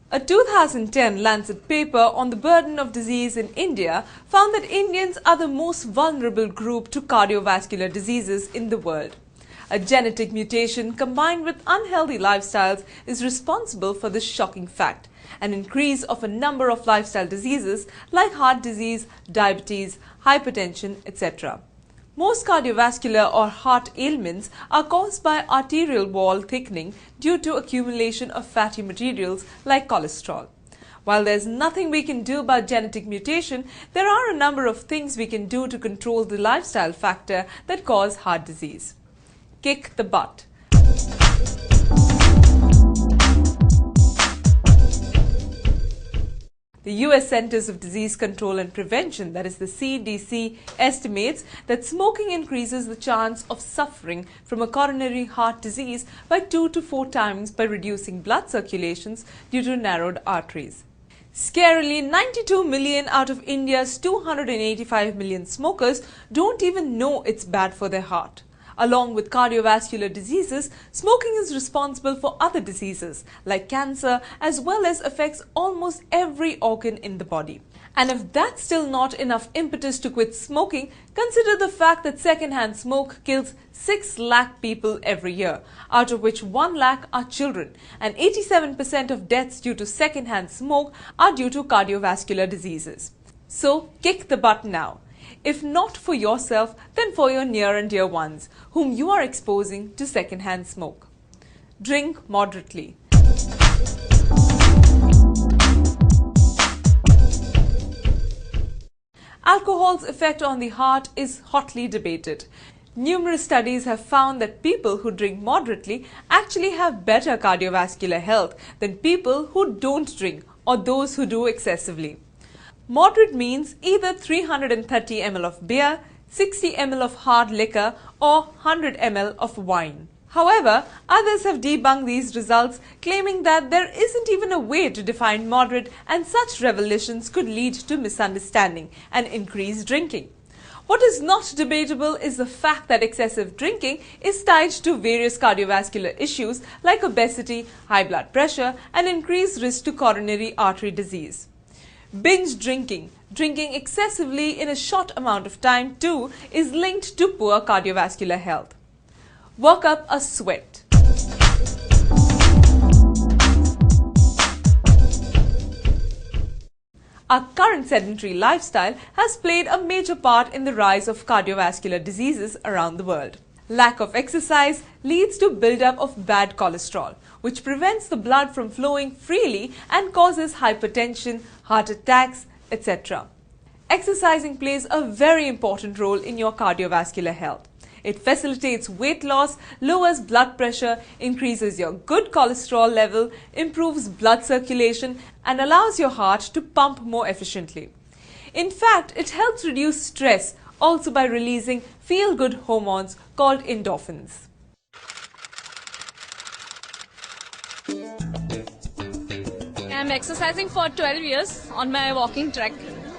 A 2010 Lancet paper on the burden of disease in India found that Indians are the most vulnerable group to cardiovascular diseases in the world. A genetic mutation combined with unhealthy lifestyles is responsible for this shocking fact, an increase of a number of lifestyle diseases like heart disease, diabetes, hypertension, etc. Most cardiovascular or heart ailments are caused by arterial wall thickening due to accumulation of fatty materials like cholesterol. While there's nothing we can do about genetic mutation, there are a number of things we can do to control the lifestyle factor that cause heart disease. Kick the butt. The US Centers of Disease Control and Prevention, that is the CDC, estimates that smoking increases the chance of suffering from a coronary heart disease by 2 to 4 times by reducing blood circulations due to narrowed arteries. Scarily, 92 million out of India's 285 million smokers don't even know it's bad for their heart. Along with cardiovascular diseases, smoking is responsible for other diseases like cancer, as well as affects almost every organ in the body. And if that's still not enough impetus to quit smoking, consider the fact that second-hand smoke kills 6 lakh people every year, out of which 1 lakh are children, and 87% of deaths due to second-hand smoke are due to cardiovascular diseases. So, kick the butt now. If not for yourself, then for your near and dear ones, whom you are exposing to second-hand smoke. Drink moderately. Alcohol's effect on the heart is hotly debated. Numerous studies have found that people who drink moderately actually have better cardiovascular health than people who don't drink or those who do excessively. Moderate means either 330 ml of beer, 60 ml of hard liquor or 100 ml of wine. However, others have debunked these results, claiming that there isn't even a way to define moderate, and such revelations could lead to misunderstanding and increased drinking. What is not debatable is the fact that excessive drinking is tied to various cardiovascular issues like obesity, high blood pressure, and increased risk to coronary artery disease. Binge drinking, drinking excessively in a short amount of time too, is linked to poor cardiovascular health. Work up a sweat. Our current sedentary lifestyle has played a major part in the rise of cardiovascular diseases around the world. Lack of exercise leads to buildup of bad cholesterol, which prevents the blood from flowing freely and causes hypertension, heart attacks, etc. Exercising plays a very important role in your cardiovascular health. It facilitates weight loss, lowers blood pressure, increases your good cholesterol level, improves blood circulation, and allows your heart to pump more efficiently. In fact, it helps reduce stress also by releasing feel-good hormones called endorphins. I'm exercising for 12 years on my walking track.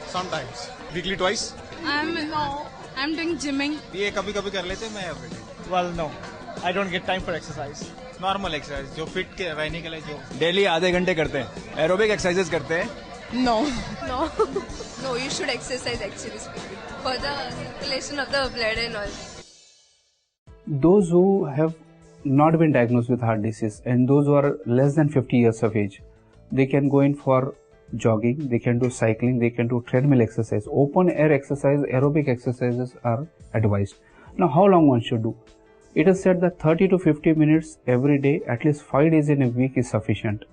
Sometimes. Weekly twice? I'm doing gymming. ये कभी-कभी कर लेते हैं मैं everyday. Well, no. I don't get time for exercise. Normal exercise जो fit के रहने के लिए जो. डेली आधे घंटे करते हैं एरोबिक एक्सरसाइजेस करते हैं. No. No, you should exercise actually speaking for the circulation of the blood and all. Those who have not been diagnosed with heart disease and those who are less than 50 years of age, they can go in for jogging, they can do cycling, they can do treadmill exercise. Open air exercise, aerobic exercises are advised. Now, how long one should do? It is said that 30 to 50 minutes every day, at least 5 days in a week is sufficient.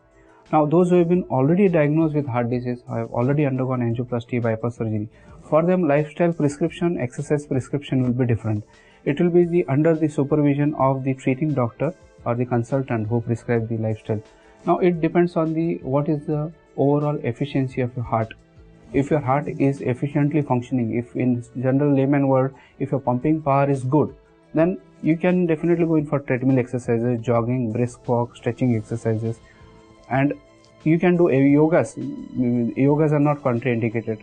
Now, those who have been already diagnosed with heart disease have already undergone angioplasty, bypass surgery. For them, lifestyle prescription, exercise prescription will be different. It will be under the supervision of the treating doctor or the consultant who prescribe the lifestyle. Now, it depends on what is the overall efficiency of your heart. If your heart is efficiently functioning, if in general layman word, if your pumping power is good, then you can definitely go in for treadmill exercises, jogging, brisk walk, stretching exercises, and you can do yogas. Yogas are not contraindicated.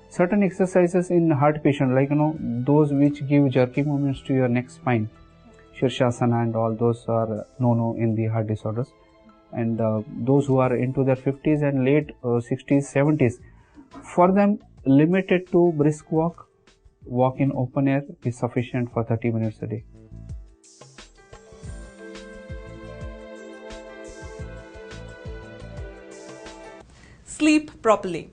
Certain exercises in heart patient, like those which give jerky movements to your neck spine, Shirshasana and all those are no in the heart disorders. and those who are into their 50s and late 60s, 70s, for them limited to brisk walk in open air is sufficient for 30 minutes a day. Sleep properly.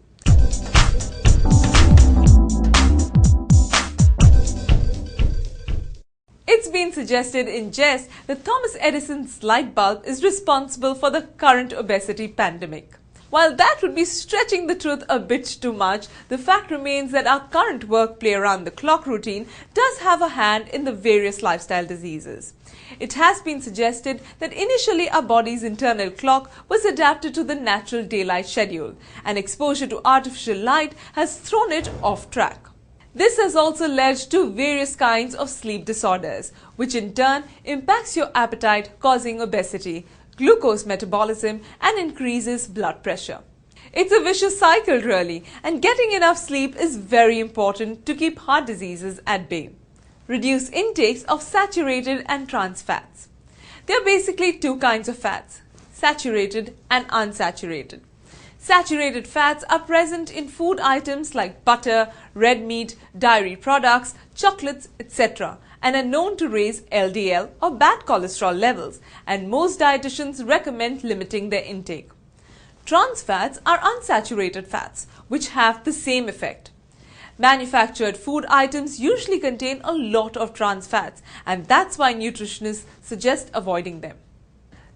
It's been suggested in jest that Thomas Edison's light bulb is responsible for the current obesity pandemic. While that would be stretching the truth a bit too much, the fact remains that our current work play around the clock routine does have a hand in the various lifestyle diseases. It has been suggested that initially our body's internal clock was adapted to the natural daylight schedule, and exposure to artificial light has thrown it off track. This has also led to various kinds of sleep disorders, which in turn impacts your appetite, causing obesity, glucose metabolism, and increases blood pressure. It's a vicious cycle really, and getting enough sleep is very important to keep heart diseases at bay. Reduce intakes of saturated and trans fats. There are basically two kinds of fats, saturated and unsaturated. Saturated fats are present in food items like butter, red meat, dairy products, chocolates, etc., and are known to raise LDL or bad cholesterol levels, and most dietitians recommend limiting their intake. Trans fats are unsaturated fats, which have the same effect. Manufactured food items usually contain a lot of trans fats, and that's why nutritionists suggest avoiding them.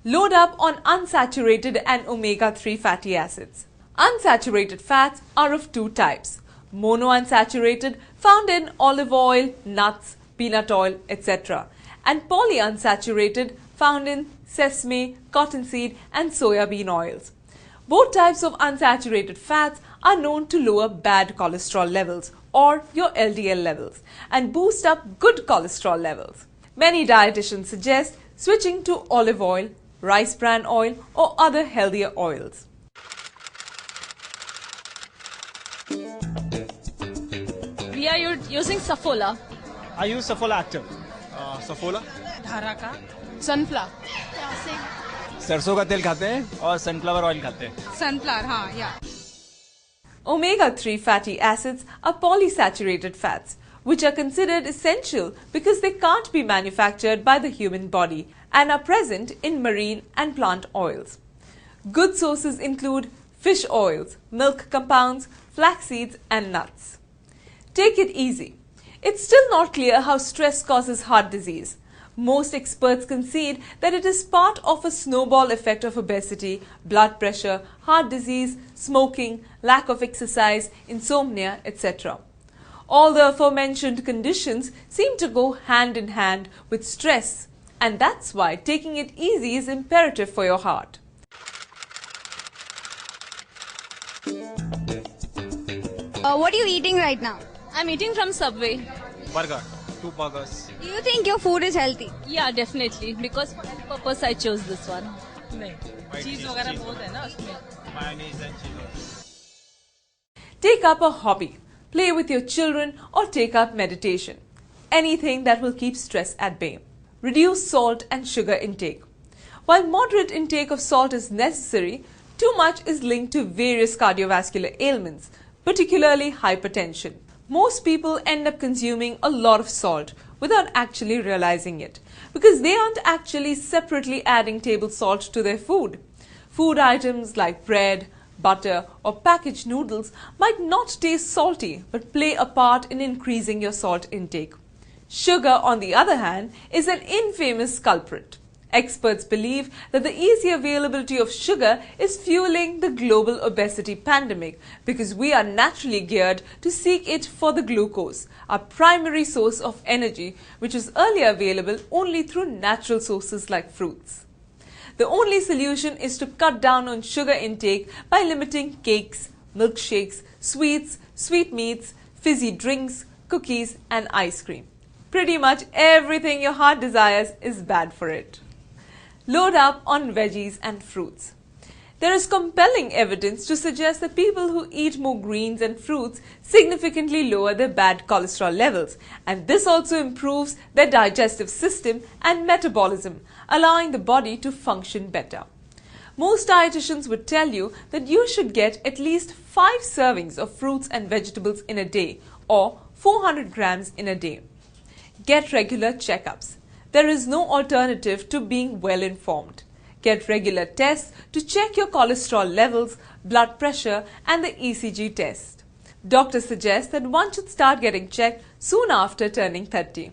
Load up on unsaturated and omega-3 fatty acids. Unsaturated fats are of two types: monounsaturated, found in olive oil, nuts, peanut oil, etc., and polyunsaturated, found in sesame, cottonseed, and soya bean oils. Both types of unsaturated fats are known to lower bad cholesterol levels, or your LDL levels, and boost up good cholesterol levels. Many dietitians suggest switching to olive oil, rice bran oil, or other healthier oils. We are using Safola. I use Saffola Active. Safola. Sunflower. सरसों का तेल खाते हैं और sunflower oil खाते हैं. Sunflower, हाँ, yeah. Omega-3 fatty acids are polysaturated fats, which are considered essential because they can't be manufactured by the human body and are present in marine and plant oils. Good sources include fish oils, milk compounds, flax seeds, and nuts. Take it easy. It's still not clear how stress causes heart disease. Most experts concede that it is part of a snowball effect of obesity, blood pressure, heart disease, smoking, lack of exercise, insomnia, etc. All the aforementioned conditions seem to go hand in hand with stress, and that's why taking it easy is imperative for your heart. What are you eating right now? I'm eating from Subway. Burger. 2 burgers. Do you think your food is healthy? Yeah, definitely. Because for that purpose I chose this one. White cheese वगैरह बहुत है ना उसमें. mayonnaise and cheese. Take up a hobby, play with your children, or take up meditation. Anything that will keep stress at bay. Reduce salt and sugar intake. While moderate intake of salt is necessary, too much is linked to various cardiovascular ailments, particularly hypertension. Most people end up consuming a lot of salt without actually realizing it, because they aren't actually separately adding table salt to their food. Food items like bread, butter, or packaged noodles might not taste salty but play a part in increasing your salt intake. Sugar, on the other hand, is an infamous culprit. Experts believe that the easy availability of sugar is fueling the global obesity pandemic because we are naturally geared to seek it for the glucose, our primary source of energy, which was earlier available only through natural sources like fruits. The only solution is to cut down on sugar intake by limiting cakes, milkshakes, sweets, sweetmeats, fizzy drinks, cookies, and ice cream. Pretty much everything your heart desires is bad for it. Load up on veggies and fruits. There is compelling evidence to suggest that people who eat more greens and fruits significantly lower their bad cholesterol levels, and this also improves their digestive system and metabolism, allowing the body to function better. Most dietitians would tell you that you should get at least 5 servings of fruits and vegetables in a day or 400 grams in a day. Get regular checkups. There is no alternative to being well informed. Get regular tests to check your cholesterol levels, blood pressure and the ECG test. Doctors suggest that one should start getting checked soon after turning 30.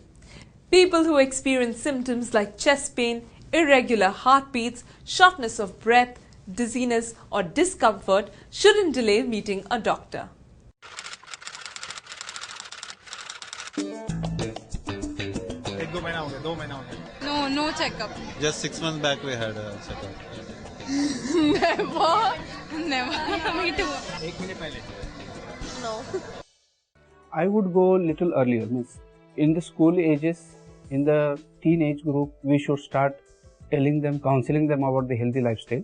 People who experience symptoms like chest pain, irregular heartbeats, shortness of breath, dizziness or discomfort shouldn't delay meeting a doctor. एक दो महीना हो गया 2 महीना हो गया No checkup. Just 6 months back we had a checkup. Never. Me too. एक महीने पहले No. I would go little earlier. Means in the school ages, in the teenage group, we should start telling them, counseling them about the healthy lifestyle.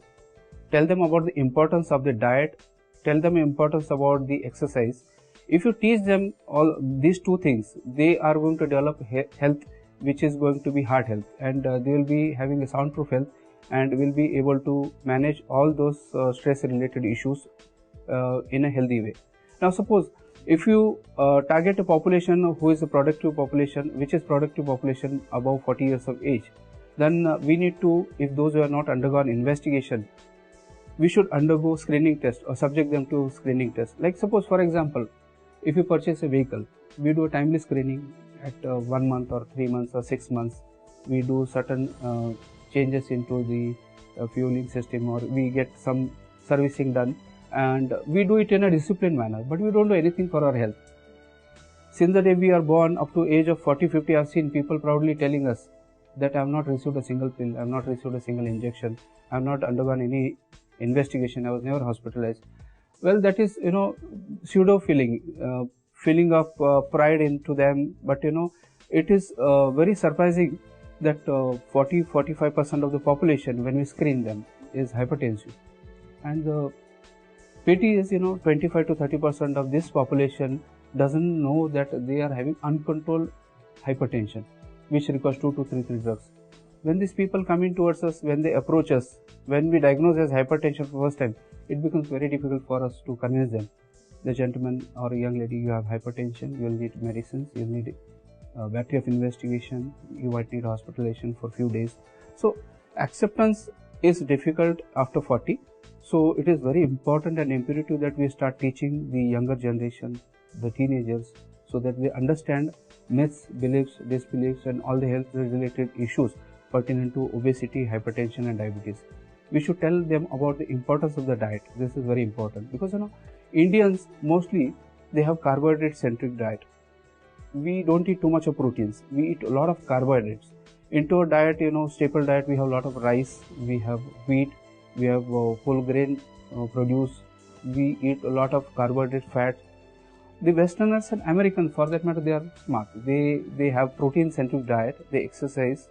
Tell them about the importance of the diet. Tell them the importance about the exercise. If you teach them all these two things, they are going to develop health which is going to be heart health, and they will be having a soundproof health and will be able to manage all those stress related issues in a healthy way. Now suppose if you target a population who is a productive population, which is productive population above 40 years of age, then we need to, if those who are not undergone investigation, we should undergo screening test or subject them to screening test. Like suppose for example, if you purchase a vehicle, we do a timely screening at 1 month or 3 months or 6 months. We do certain changes into the fueling system, or we get some servicing done, and we do it in a disciplined manner, but we don't do anything for our health. Since the day we are born up to age of 40-50, I have seen people proudly telling us that I have not received a single pill, I have not received a single injection, I have not undergone any investigation, I was never hospitalized. Well, that is, pseudo feeling of pride into them, but it is very surprising that 40-45% of the population, when we screen them, is hypertensive, and the pity is 25-30% of this population doesn't know that they are having uncontrolled hypertension, which requires 2 to 3 drugs. When these people come in towards us, when they approach us, when we diagnose as hypertension for the first time, it becomes very difficult for us to convince them. The gentleman or a young lady, you have hypertension, you will need medicines, you will need a battery of investigation, you might need hospitalization for a few days. So acceptance is difficult after 40. So it is very important and imperative that we start teaching the younger generation, the teenagers, so that they understand myths, beliefs, disbeliefs and all the health related issues pertinent to obesity, hypertension and diabetes. We should tell them about the importance of the diet. This is very important because Indians mostly they have carbohydrate centric diet. We don't eat too much of proteins. We eat a lot of carbohydrates. Into our diet, staple diet, we have a lot of rice, we have wheat, we have whole grain produce, we eat a lot of carbohydrate fat. The Westerners and Americans, for that matter, they are smart. They have protein centric diet, they exercise,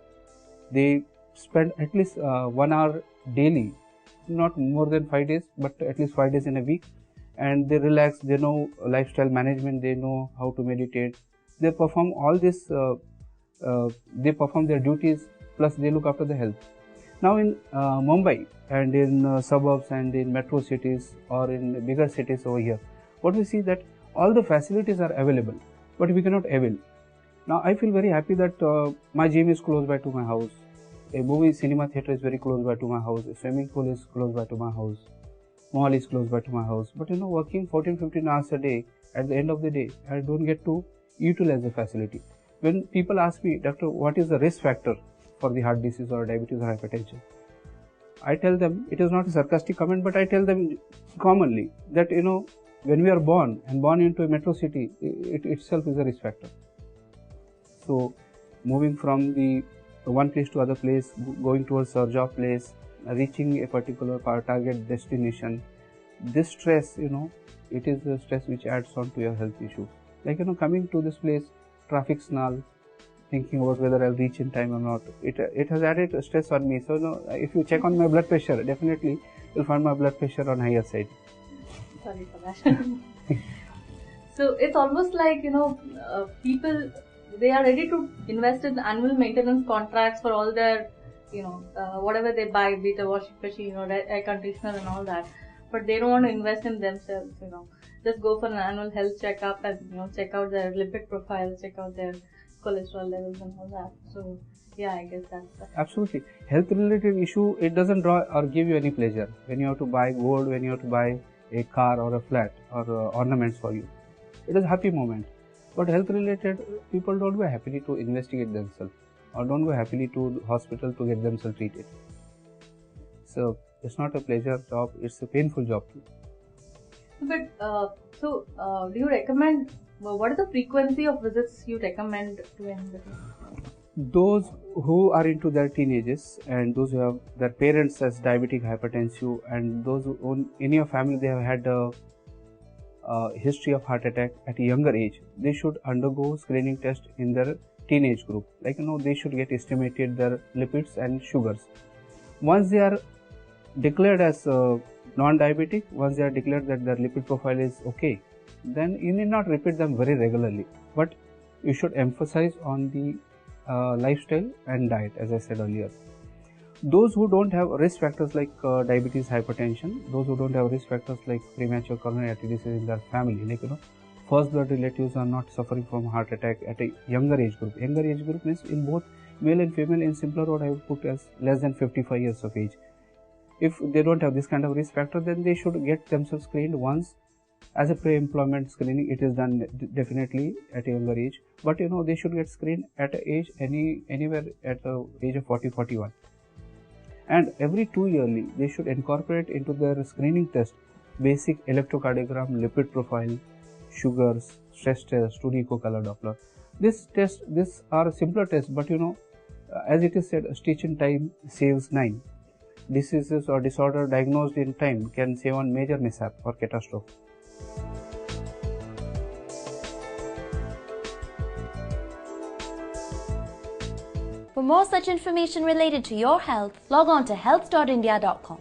they spend at least 1 hour daily, not more than 5 days, but at least 5 days in a week, and they relax, they know lifestyle management, they know how to meditate, they perform all this, they perform their duties, plus they look after the health. Now in Mumbai and in suburbs and in metro cities or in bigger cities over here, what we see that all the facilities are available, but we cannot avail. Now I feel very happy that my gym is close by to my house, a movie cinema theatre is very close by to my house, a swimming pool is close by to my house, mall is close by to my house, but working 14-15 hours a day, at the end of the day, I don't get to utilize the facility. When people ask me, doctor, what is the risk factor for the heart disease or diabetes or hypertension? I tell them, it is not a sarcastic comment, but I tell them commonly that, when we are born and born into a metro city, it itself is a risk factor. So, moving from the one place to other place, going towards our job place, reaching a particular target destination, this stress, it is the stress which adds on to your health issues. Like, coming to this place, traffic snarl, thinking about whether I'll reach in time or not. It has added stress on me. So, if you check on my blood pressure, definitely you'll find my blood pressure on higher side. Sorry for that. So it's almost like, people, they are ready to invest in annual maintenance contracts for all their whatever they buy, be it a washing machine or air conditioner and all that, but they don't want to invest in themselves. Just go for an annual health checkup and check out their lipid profile, check out their cholesterol levels and all that. So yeah, I guess that's Absolutely. Health related issue, it doesn't draw or give you any pleasure. When you have to buy gold, when you have to buy a car or a flat or ornaments for you, it is a happy moment. But health related, people don't go happily to investigate themselves or don't go happily to hospital to get themselves treated. So it's not a pleasure job, it's a painful job too. But do you recommend? What is the frequency of visits you recommend to anybody? Those who are into their teenagers and those who have their parents as diabetic, hypertensive, and those who in your family they have had a history of heart attack at a younger age, they should undergo screening test in their teenage group. They should get estimated their lipids and sugars. Once they are declared as non-diabetic, once they are declared that their lipid profile is okay, then you need not repeat them very regularly, but you should emphasize on the lifestyle and diet, as I said earlier. Those who don't have risk factors like diabetes, hypertension, those who don't have risk factors like premature coronary artery disease in their family, first blood relatives are not suffering from heart attack at a younger age group. Younger age group means in both male and female, in simpler word I would put as less than 55 years of age. If they don't have this kind of risk factor, then they should get themselves screened once. As a pre-employment screening, it is done definitely at a younger age, but they should get screened at a age anywhere at the age of 40-41. And every 2 yearly, they should incorporate into their screening test basic electrocardiogram, lipid profile, sugars, stress test, 2D echo-color Doppler. These are simpler tests, but as it is said, a stitch in time saves 9. Diseases or disorder diagnosed in time can save on major mishap or catastrophe. For more such information related to your health, log on to health.india.com.